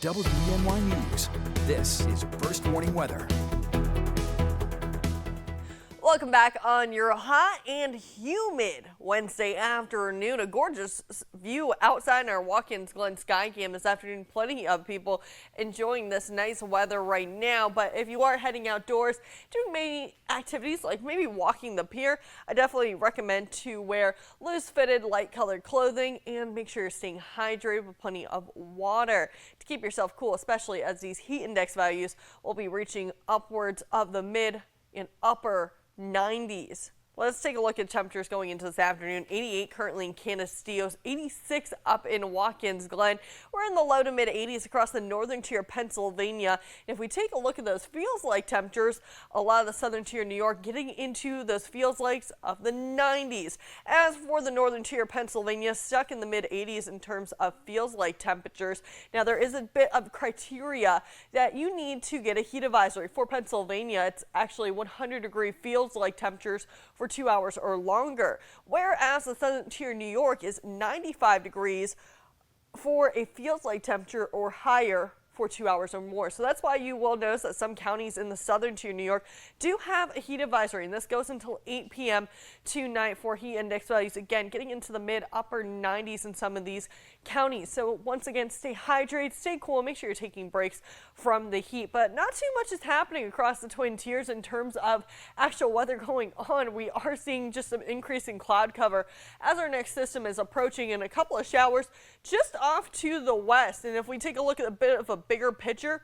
WENY News. This is First Warning Weather. Welcome back on your hot and humid Wednesday afternoon. A gorgeous view outside in our Watkins Glen sky cam this afternoon. Plenty of people enjoying this nice weather right now. But if you are heading outdoors, doing many activities like maybe walking the pier, I definitely recommend to wear loose-fitted, light-colored clothing and make sure you're staying hydrated with plenty of water to keep yourself cool, especially as these heat index values will be reaching upwards of the mid and upper 90s. Let's take a look at temperatures going into this afternoon. 88 currently in Canastillos, 86 up in Watkins Glen. We're in the low to mid 80s across the northern tier of Pennsylvania. And if we take a look at those feels like temperatures, a lot of the southern tier of New York getting into those feels likes of the 90s. As for the northern tier of Pennsylvania, stuck in the mid 80s in terms of feels like temperatures. Now there is a bit of criteria that you need to get a heat advisory for Pennsylvania. It's actually 100-degree feels like temperatures for 2 hours or longer, whereas the southern tier New York is 95 degrees for a feels like temperature or higher for 2 hours or more. So that's why you will notice that some counties in the southern tier New York do have a heat advisory, and this goes until 8 p.m. tonight for heat index values, again getting into the mid upper 90s in some of these counties. So once again, stay hydrated, stay cool, make sure you're taking breaks from the heat. But not too much is happening across the Twin Tiers in terms of actual weather going on. We are seeing just some increase in cloud cover as our next system is approaching, and a couple of showers just off to the west. And if we take a look at a bit of a bigger picture,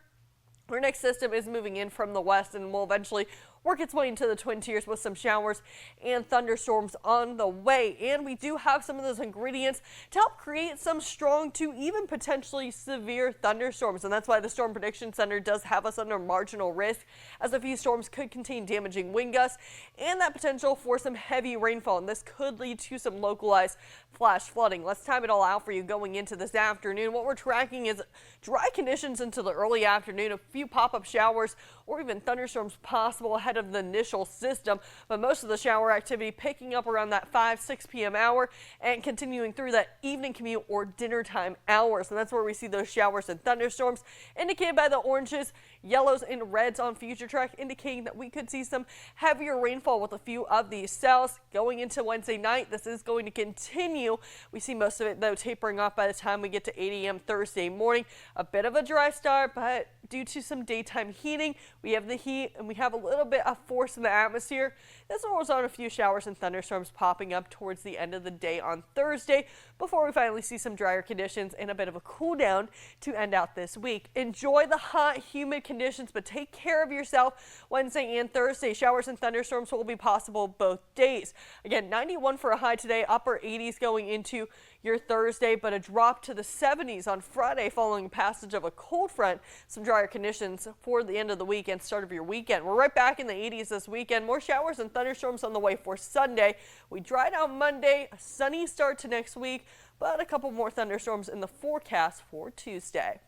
our next system is moving in from the west and will eventually work its way into the Twin Tiers with some showers and thunderstorms on the way. And we do have some of those ingredients to help create some strong to even potentially severe thunderstorms. And that's why the Storm Prediction Center does have us under marginal risk, as a few storms could contain damaging wind gusts and that potential for some heavy rainfall. And this could lead to some localized flash flooding. Let's time it all out for you going into this afternoon. What we're tracking is dry conditions into the early afternoon, a few pop-up showers or even thunderstorms possible ahead of the initial system, but most of the shower activity picking up around that 5-6 p.m. hour and continuing through that evening commute or dinner time hours. And that's where we see those showers and thunderstorms indicated by the oranges, yellows, and reds on future track, indicating that we could see some heavier rainfall with a few of these cells going into Wednesday night. This is going to continue. We see most of it though tapering off by the time we get to 8 a.m. Thursday morning. A bit of a dry start, but due to some daytime heating, we have the heat and we have a little bit of force in the atmosphere. This will result in a few showers and thunderstorms popping up towards the end of the day on Thursday before we finally see some drier conditions and a bit of a cool down to end out this week. Enjoy the hot, humid conditions, but take care of yourself Wednesday and Thursday. Showers and thunderstorms will be possible both days. Again, 91 for a high today, upper 80s going into your Thursday, but a drop to the 70s on Friday following passage of a cold front. Some drier conditions for the end of the week and start of your weekend. We're right back in the 80s this weekend. More showers and thunderstorms on the way for Sunday. We dried out Monday, a sunny start to next week, but a couple more thunderstorms in the forecast for Tuesday.